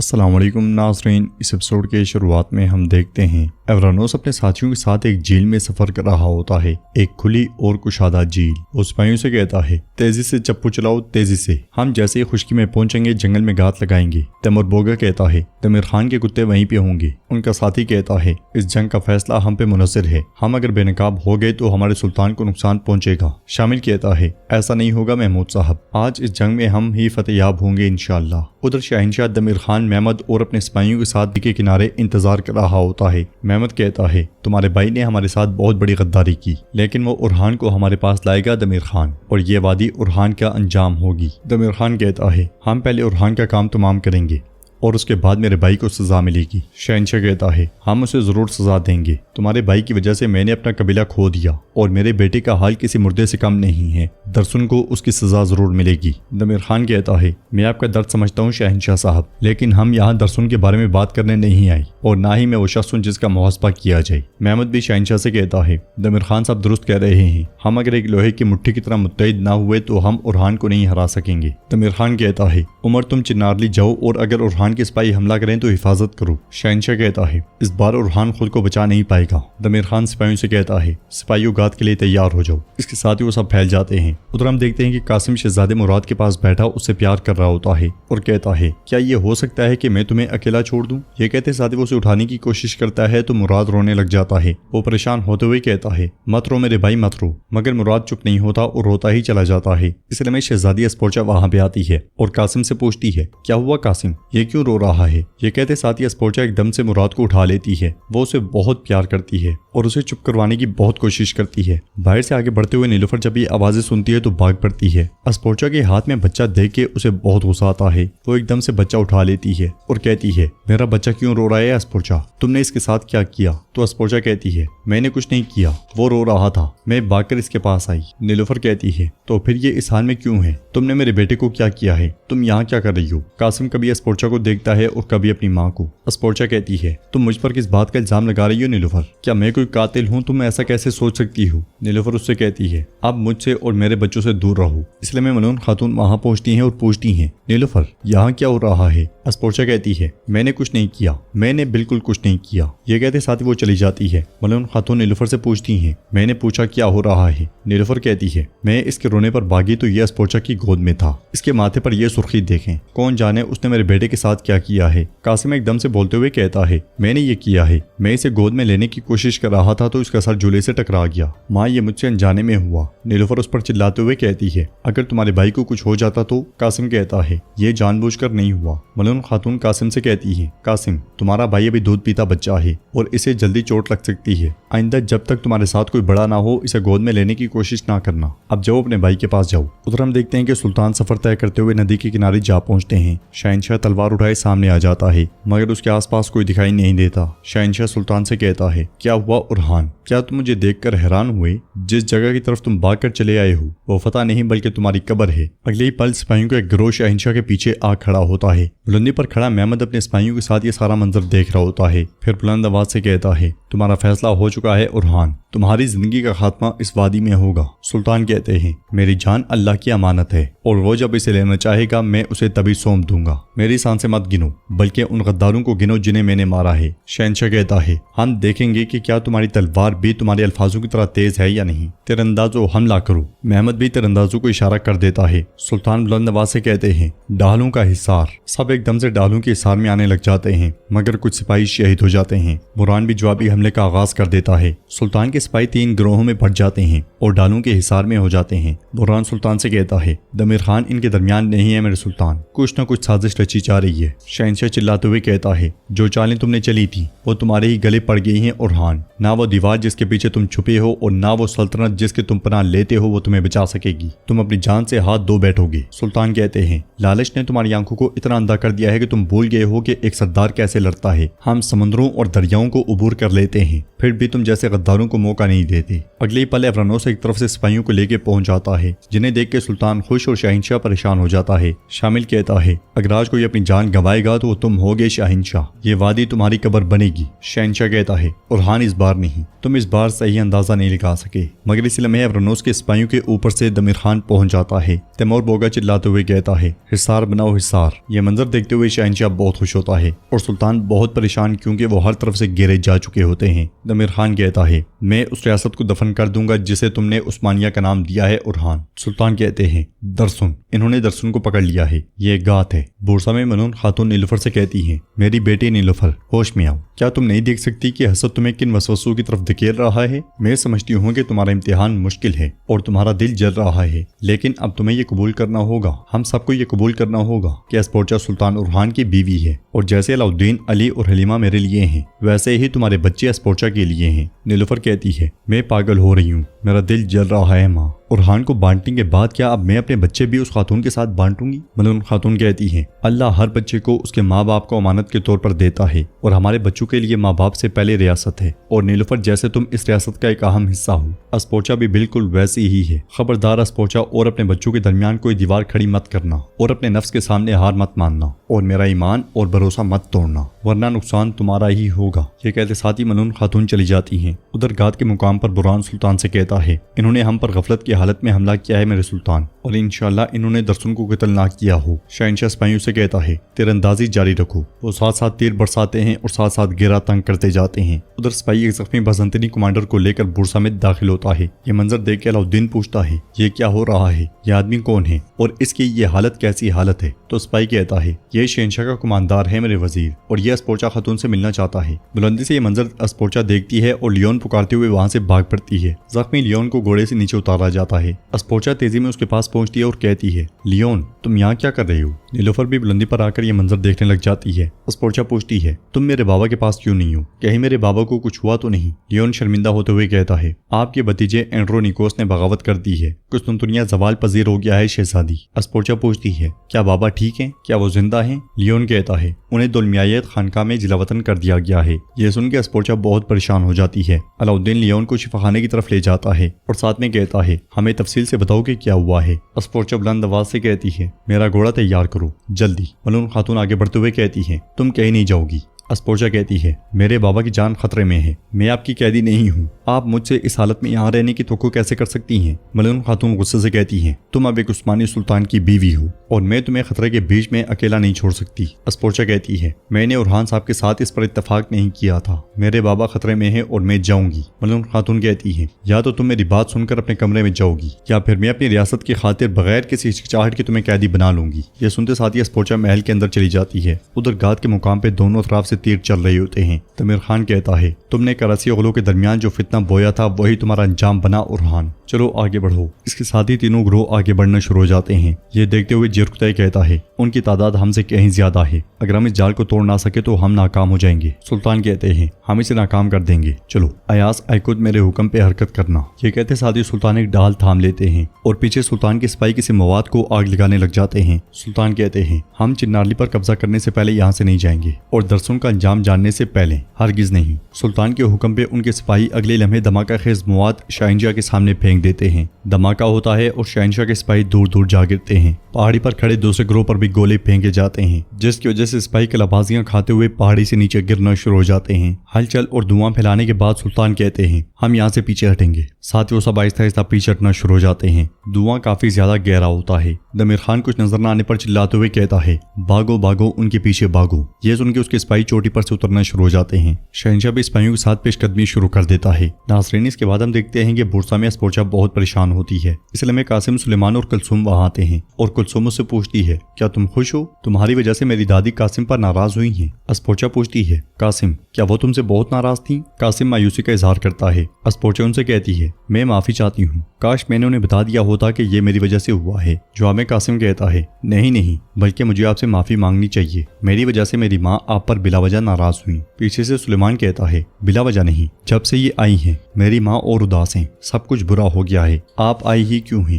السلام علیکم ناظرین، اس ایپیسوڈ کے شروعات میں ہم دیکھتے ہیں ایورانوس اپنے ساتھیوں کے ساتھ ایک جھیل میں سفر کر رہا ہوتا ہے، ایک کھلی اور کشادہ جھیل۔ وہ سپاہیوں سے کہتا ہے، تیزی سے چپو چلاؤ، تیزی سے، ہم جیسے ہی خشکی میں پہنچیں گے جنگل میں گھات لگائیں گے۔ تیمور بوگا کہتا ہے، تمیر خان کے کتے وہیں پہ ہوں گے۔ ان کا ساتھی کہتا ہے، اس جنگ کا فیصلہ ہم پہ منحصر ہے، ہم اگر بے نقاب ہو گئے تو ہمارے سلطان کو نقصان پہنچے گا۔ شامل کہتا ہے، ایسا نہیں ہوگا محمود صاحب، آج اس جنگ میں ہم ہی فتح یاب ہوں گے انشاءاللہ۔ ادھر شہنشاہ دمیر خان محمد اور اپنے سپاہیوں کے ساتھ کے کنارے انتظار کر رہا ہوتا ہے۔ محمد کہتا ہے، تمہارے بھائی نے ہمارے ساتھ بہت بڑی غداری کی، لیکن وہ اورحان کو ہمارے پاس لائے گا دمیر خان، اور یہ وادی اورحان کا انجام ہوگی۔ دمیر خان کہتا ہے، ہم پہلے اورحان کا کام تمام کریں گے اور اس کے بعد میرے بھائی کو سزا ملے گی۔ شہنشاہ کہتا ہے، ہم اسے ضرور سزا دیں گے، تمہارے بھائی کی وجہ سے میں نے اپنا قبیلہ کھو دیا اور میرے بیٹے کا حال کسی مردے سے کم نہیں ہے، درسن کو اس کی سزا ضرور ملے گی۔ دمیر خان کہتا ہے، میں آپ کا درد سمجھتا ہوں شہنشاہ صاحب، لیکن ہم یہاں درسن کے بارے میں بات کرنے نہیں آئے اور نہ ہی میں وہ شخص ہوں جس کا محاسبہ کیا جائے۔ محمد بھی شہنشاہ سے کہتا ہے، دمیر خان صاحب درست کہہ رہے ہیں، ہم اگر ایک لوہے کی مٹھی کی طرح متحد نہ ہوئے تو ہم اورحان کو نہیں ہرا سکیں گے۔ دمیر خان کہتا ہے، عمر تم چنارلی جاؤ اور اگر اورحان کے سپاہی حملہ کریں تو حفاظت کرو۔ شہنشاہ کہتا ہے، اس بار اورحان خود کو بچا نہیں پائے گا۔ دمیر خان سپاہیوں سے کہتا ہے، سپاہیوں گھات کے لیے تیار ہو جاؤ۔ اس کے ساتھ ہی وہ سب پھیل جاتے ہیں۔ ادھر ہم دیکھتے ہیں کہ قاسم شہزادے مراد کے پاس بیٹھا اس سے پیار کر رہا ہوتا ہے اور کہتا ہے، کیا یہ ہو سکتا ہے کہ میں تمہیں اکیلا چھوڑ دوں؟ یہ کہتے ساتھ ہی وہ اسے اٹھانے کی کوشش کرتا ہے تو مراد رونے لگ جاتا ہے۔ وہ پریشان ہوتے ہوئے کہتا ہے، مت رو میرے بھائی مت رو، مگر مراد چپ نہیں ہوتا اور روتا ہی چلا جاتا ہے۔ اس لیے شہزادی اسپورچا وہاں پہ آتی ہے اور قاسم سے پوچھتی ہے، کیا ہوا قاسم، یہ کیوں رو رہا ہے؟ یہ کہتے ساتھ ہی اسپورچا ایک دم سے مراد کو اٹھا لیتی ہے۔ وہ اسے بہت پیار کرتی ہے اور اسے چپ کروانے کی بہت کوشش کرتی ہے۔ باہر سے آگے بڑھتے ہوئے نیلوفر جب یہ آوازیں سنتی ہے تو بھاگ پڑتی ہے۔ اسپورچا کے ہاتھ میں بچہ دیکھ کے اسے بہت غصہ آتا ہے۔ وہ ایک دم سے بچہ اٹھا لیتی ہے اور کہتی ہے، میرا بچہ کیوں رو رہا ہے اسپورچا، تم نے اس کے ساتھ کیا کیا؟ تو اسپورچا کہتی ہے، میں نے کچھ نہیں کیا، وہ رو رہا تھا، میں بھاگ کر اس کے پاس آئی۔ نیلوفر کہتی ہے، تو پھر یہ اس حال میں کیوں ہے؟ تم نے میرے بیٹے کو کیا کیا ہے؟ تم یہاں کیا کر رہی ہو؟ قاسم کبھی اسپورچا کو دیکھتا ہے اور کبھی اپنی ماں کو۔ اسپورچا کہتی ہے، تم مجھ پر کس بات کا الزام لگا رہی ہو نیلوفر؟ کیا میں کوئی قاتل ہوں؟ تم ایسا کیسے سوچ سکتی ہو؟ نیلوفر اس سے کہتی ہے، اب مجھ سے اور میرے بچوں سے دور رہو۔ اس لیے میں ملون خاتون وہاں پہنچتی ہیں اور پوچھتی ہیں، نیلوفر یہاں کیا ہو رہا ہے؟ اسپورچا کہتی ہے، میں نے کچھ نہیں کیا، میں نے بالکل کچھ نہیں کیا۔ یہ کہتے ساتھ ہی وہ چلی جاتی ہے۔ ملون خاتون نیلوفر سے پوچھتی ہیں، میں نے پوچھا کیا ہو رہا ہے؟ نیلوفر کہتی ہے، میں اس کے رونے پر بھاگی تو یہ اسپورچا کی گود میں تھا، اس کے ماتھے پر یہ سرخی دیکھیں، کون جانے اس نے میرے بیٹے کے ساتھ کیا کیا ہے۔ قاسم ایک دم سے بولتے ہوئے کہتا ہے، میں نے یہ کیا ہے، میں اسے گود میں لینے کی کوشش کر رہا تھا تو اس کا سر جھولے سے ٹکرا گیا، ماں یہ مجھ سے انجانے میں ہوا۔ نیلوفر اس پر چلاتے ہوئے کہتی ہے، اگر تمہارے بھائی کو کچھ ہو جاتا تو؟ قاسم کہتا ہے، یہ جان بوجھ کر نہیں ہوا۔ ملون خاتون قاسم سے کہتی ہے، قاسم تمہارا بھائی ابھی دودھ پیتا بچہ ہے اور اسے جلدی چوٹ لگ سکتی ہے، آئندہ جب تک تمہارے ساتھ کوئی بڑا نہ ہو اسے گود میں لینے کی کوشش نہ کرنا، اب جاؤ اپنے بھائی کے پاس جاؤ۔ ادھر ہم دیکھتے ہیں کہ سلطان سفر طے کرتے ہوئے ندی کے کنارے جا پہنچتے ہیں۔ شہنشاہ تلوار اٹھائے سامنے آ جاتا ہے مگر اس کے آس پاس کوئی دکھائی نہیں دیتا۔ شہنشاہ سلطان سے کہتا ہے، کیا ہوا اورحان، کیا تم مجھے دیکھ کر حیران ہوئے؟ جس جگہ کی طرف تم بھاگ کر چلے آئے ہو وہ فتح نہیں بلکہ تمہاری قبر ہے۔ اگلے ہی پل سپاہیوں کا ایک گروہ شہنشاہ کے پیچھے آ کھڑا ہوتا ہے۔ بلندی پر کھڑا محمد اپنے سپاہیوں کے ساتھ یہ سارا منظر دیکھ رہا ہوتا ہے، پھر بلند آواز سے کہتا ہے، تمہارا فیصلہ ہو چکا ہے اورحان، تمہاری زندگی کا خاتمہ اس وادی میں ہوگا۔ سلطان کہتے ہیں، میری جان اللہ کی امانت ہے اور وہ جب اسے لینا چاہے گا میں اسے تبھی سونپ دوں گا، میری سانسیں مت گنو بلکہ ان غداروں کو گنو جنہیں میں نے مارا ہے۔ شہنشاہ کہتا ہے، ہم دیکھیں گے کہ کیا تمہاری تلوار بھی تمہارے الفاظوں کی طرح تیز ہے یا نہیں، تیر انداز و حملہ کرو۔ محمد بھی تیر اندازوں کو اشارہ کر دیتا ہے۔ سلطان بلند آواز سے کہتے ہیں، ڈالوں کا حصار۔ سب ایک دم سے ڈالوں کے حصار میں آنے لگ جاتے ہیں مگر کچھ سپاہی شہید ہو جاتے ہیں۔ برہان بھی جوابی حملے کا آغاز کر دیتا ہے۔ سلطان کے سپاہی 3 گروہوں میں بٹ جاتے ہیں اور ڈالوں کے حصار میں ہو جاتے ہیں۔ برہان سلطان سے کہتا ہے، دمیر خان ان کے درمیان نہیں ہے میرے سلطان، کچھ نہ کچھ سازش رچی جا رہی ہے۔ شہنشاہ چلاتے ہوئے کہتا ہے، جو چالیں تم نے چلی تھی وہ تمہارے ہی گلے پڑ گئی ہیں اورحان، نہ وہ دیوار جس کے پیچھے تم چھپے ہو اور نہ وہ سلطنت جس کے تم پناہ لیتے ہو وہ تمہیں بچا سکے گی، تم اپنی جان سے ہاتھ دھو بیٹھو گے۔ سلطان کہتے ہیں، لالچ نے تمہاری آنکھوں کو اتنا اندھا کر دیا ہے کہ تم بھول گئے ہو کہ ایک سردار کیسے لڑتا ہے۔ ہم سمندروں اور دریاؤں کو عبور کر لیتے ہیں پھر بھی تم جیسے غداروں کو موقع نہیں دیتے۔ اگلے ہی پل ایورانوس ایک طرف سے سپاہیوں کو لے کے پہنچ جاتا ہے، جنہیں دیکھ کے سلطان خوش اور شہنشاہ پریشان ہو جاتا ہے۔ شامل کہتا ہے اگر آج کوئی اپنی جان گنوائے گا تو وہ تم ہوگے شہنشاہ، یہ وادی تمہاری قبر بنے گی۔ شہنشاہ کہتا ہے اورحان اس بار نہیں، تم اس بار صحیح اندازہ نہیں لگا سکے۔ مگر اسی لمحے ایورانوس کے سپاہیوں کے اوپر سے دمیر خان پہنچ جاتا ہے۔ تیمور بوگا چلاتے ہوئے کہتا ہے حصار بناؤ حصار۔ یہ منظر دیکھتے ہوئے شہنشاہ بہت خوش ہوتا ہے اور سلطان بہت پریشان کیونکہ وہ ہر طرف سے گھیرے جا چکے ہوتے ہیں۔ دمیر خان کہتا ہے میں اس ریاست کو دفن کر دوں گا جسے تم نے عثمانیہ کا نام دیا ہے اورحان۔ سلطان کہتے ہیں درسن، انہوں نے درسن کو پکڑ لیا ہے، یہ گات ہے۔ بورسا میں منون خاتون نیلوفر سے کہتی ہیں میری بیٹی نیلوفر ہوش میں آؤ، کیا تم نہیں دیکھ سکتی کہ حسد تمہیں کن وسوسوں کی طرف دھکیل رہا ہے؟ میں سمجھتی ہوں کہ تمہارا امتحان مشکل ہے اور تمہارا دل جل رہا ہے، لیکن اب تمہیں یہ قبول کرنا ہوگا، ہم سب کو یہ قبول کرنا ہوگا کہ اسپورچا سلطان اورحان کی بیوی ہے، اور جیسے علاؤالدین، علی اور حلیمہ میرے لیے ہیں ویسے ہی تمہارے بچے اسپورچا کے لیے ہیں۔ نیلوفر کہتی ہے میں پاگل ہو رہی ہوں، میرا دل جل رہا ہے ماں۔ اورحان کو بانٹنے کے بعد کیا اب میں اپنے بچے بھی اس خاتون کے ساتھ بانٹوں گی؟ منون خاتون کہتی ہیں اللہ ہر بچے کو اس کے ماں باپ کو امانت کے طور پر دیتا ہے، اور ہمارے بچوں کے لیے ماں باپ سے پہلے ریاست ہے، اور نیلوفر جیسے تم اس ریاست کا ایک اہم حصہ ہو، اسپورچا بھی بالکل ویسی ہی ہے۔ خبردار اسپورچا، اور اپنے بچوں کے درمیان کوئی دیوار کھڑی مت کرنا، اور اپنے نفس کے سامنے ہار مت ماننا، اور میرا ایمان اور بھروسہ مت توڑنا، ورنہ نقصان تمہارا ہی ہوگا۔ یہ کہتے ساتھ ہی منون خاتون چلی جاتی ہیں۔ ادھر گات کے مقام پر بران سلطان سے کہتا ہے انہوں نے ہم پر غفلت کی حالت میں حملہ کیا ہے میرے سلطان، اور انشاءاللہ انہوں نے درسن کو قتل نہ کیا ہو۔ شہنشاہ سپاہیوں سے کہتا ہے تیر اندازی جاری رکھو۔ وہ ساتھ ساتھ تیر برساتے ہیں اور ساتھ ساتھ گھیرا تنگ کرتے جاتے ہیں۔ ادھر سپاہی ایک زخمی بازنطینی کمانڈر کو لے کر بورسا میں داخل ہوتا ہے۔ یہ منظر دیکھ کے علاؤالدین پوچھتا ہے یہ کیا ہو رہا ہے، یہ آدمی کون ہے اور اس کی یہ حالت کیسی حالت ہے؟ تو سپاہی کہتا ہے یہ شہنشاہ کا کماندار ہے میرے وزیر، اور یہ اسپورچا خاتون سے ملنا چاہتا ہے۔ بلندی سے یہ منظر اسپورچا دیکھتی ہے اور لیون پکارتے ہوئے وہاں سے بھاگ پڑتی ہے۔ زخمی لیون کو گھوڑے سے نیچے اتارا جاتا ہے۔ اسپورچا تیزی میں اس کے پاس پہنچتی ہے اور کہتی ہے لیون تم یہاں کیا کر رہے ہو؟ نیلوفر بھی بلندی پر آ کر یہ منظر دیکھنے لگ جاتی ہے۔ اسپورچا پوچھتی ہے تم میرے بابا کے پاس کیوں نہیں ہو؟ کہیں میرے بابا کو کچھ ہوا تو نہیں؟ لیون شرمندہ ہوتے ہوئے کہتا ہے آپ کے بھتیجے اینڈرونیکوس نے بغاوت کر دی ہے، قسطنطنیہ زوال پذیر ہو گیا ہے شہزادی۔ اسپورچا پوچھتی ہے کیا بابا ٹھیک ہیں، کیا وہ زندہ ہیں؟ لیون کہتا ہے انہیں دولمیایت خانقاہ میں جلاوطن کر دیا گیا ہے۔ یہ سن کے اسپورچا بہت پریشان ہو جاتی ہے۔ علاؤالدین لیون کو شفا خانے کی طرف لے جاتا ہے اور ساتھ میں کہتا ہے ہمیں تفصیل سے بتاؤ کہ کیا ہوا ہے۔ اسپورچا بلند آواز سے کہتی ہے میرا گھوڑا تیار کرو جلدی۔ منون خاتون آگے بڑھتے ہوئے کہتی ہے تم کہیں نہیں جاؤ گی۔ اسپورچا کہتی ہے میرے بابا کی جان خطرے میں ہے، میں آپ کی قیدی نہیں ہوں، آپ مجھ سے اس حالت میں یہاں رہنے کی توقع کیسے کر سکتی ہیں؟ ملون خاتون غصے سے کہتی ہیں تم اب ایک عثمانی سلطان کی بیوی ہو اور میں تمہیں خطرے کے بیچ میں اکیلا نہیں چھوڑ سکتی۔ اسپورچا کہتی ہے میں نے اورحان صاحب کے ساتھ اس پر اتفاق نہیں کیا تھا، میرے بابا خطرے میں ہیں اور میں جاؤں گی۔ ملون خاتون کہتی ہے یا تو تم میری بات سن کر اپنے کمرے میں جاؤ گی یا پھر میں اپنی ریاست کی خاطر بغیر کسی ہچکچاہٹ کے تمہیں قیدی بنا لوں گی۔ یہ سنتے ساتھ ہی اسپورچا محل کے اندر چلی جاتی ہے۔ ادھر گات کے مقام پہ دونوں اطراف سے تیر چل رہے ہوتے ہیں۔ دمیر خان کہتا ہے تم نے کراسی اغلو کے درمیان جو فتنہ بویا تھا وہی تمہارا انجام بنا اورحان، چلو آگے بڑھو۔ اس کے ساتھ ہی تینوں گروہ آگے بڑھنا شروع ہو جاتے ہیں۔ یہ دیکھتے ہوئے جرکتائی کہتا ہے ان کی تعداد ہم سے کہیں زیادہ ہے، اگر ہم اس جال کو توڑ نہ سکے تو ہم ناکام ہو جائیں گے۔ سلطان کہتے ہیں ہم اسے ناکام کر دیں گے، چلو ایاس ایکود میرے حکم پہ حرکت کرنا۔ یہ کہتے ساتھ ہی سلطان ایک ڈال تھام لیتے ہیں اور پیچھے سلطان کے سپاہی کسی مواد کو آگ لگانے لگ جاتے ہیں۔ سلطان کہتے ہیں ہم چنارلی پر قبضہ کرنے سے پہلے یہاں سے نہیں جائیں گے اور درسوں کا انجام جاننے سے پہلے ہرگز نہیں۔ سلطان کے حکم پہ ان کے سپاہی اگلے لمحے دھماکہ خیز مواد شہنشاہ کے سامنے پھینک دیتے ہیں۔ دھماکہ ہوتا ہے اور شہنشاہ کے سپاہی دور دور جا گرتے ہیں۔ پہاڑی پر کھڑے دوسرے گروہ پر بھی گولے پھینکے جاتے ہیں، جس کی وجہ سے سپاہی کلابازیاں کھاتے ہوئے پہاڑی سے نیچے گرنا شروع ہو جاتے ہیں۔ ہلچل اور دھواں پھیلانے کے بعد سلطان کہتے ہیں ہم یہاں سے پیچھے ہٹیں گے۔ ساتھ ہی وہ سب آہستہ آہستہ پیچھے ہٹنا شروع ہو جاتے ہیں۔ دھواں کافی زیادہ گہرا ہوتا ہے۔ دمیر خان کچھ نظر نہ آنے پر چلاتے ہوئے کہتا ہے بھاگو بھاگو ان کے پیچھے بھاگو۔ یہ سن کے اس کے سپاہی چوٹی پر سے اترنا شروع ہو جاتے ہیں۔ شہنشاہ بھی سپاہیوں کے ساتھ پیش قدمی شروع کر دیتا ہے۔ ناظرین اس کے بعد ہم دیکھتے ہیں کہ بورسا میں اسپورچا بہت پریشان ہوتی ہے، اس لیے میں قاسم، سلیمان اور کلثوم وہاں آتے ہیں اور کلثوم اس سے پوچھتی ہے کیا تم خوش ہو؟ تمہاری وجہ سے میری دادی قاسم پر ناراض ہوئی ہیں۔ اسپورچا پوچھتی ہے قاسم کیا وہ تم سے بہت ناراض تھیں؟ قاسم مایوسی کا اظہار کرتا ہے۔ اسپورچا ان سے کہتی ہے میں معافی چاہتی ہوں، کاش میں نے انہیں بتا دیا ہوتا کہ یہ میری وجہ سے ہوا ہے۔ جواب میں قاسم کہتا ہے نہیں بلکہ مجھے آپ سے معافی مانگنی چاہیے، میری وجہ سے میری ماں آپ پر بلا وجہ ناراض ہوئی۔ پیچھے سے سلیمان کہتا ہے بلا وجہ نہیں، جب سے یہ آئی ہیں میری ماں اور اداس ہیں، سب کچھ برا ہو گیا ہے، آپ آئی ہی کیوں ہیں؟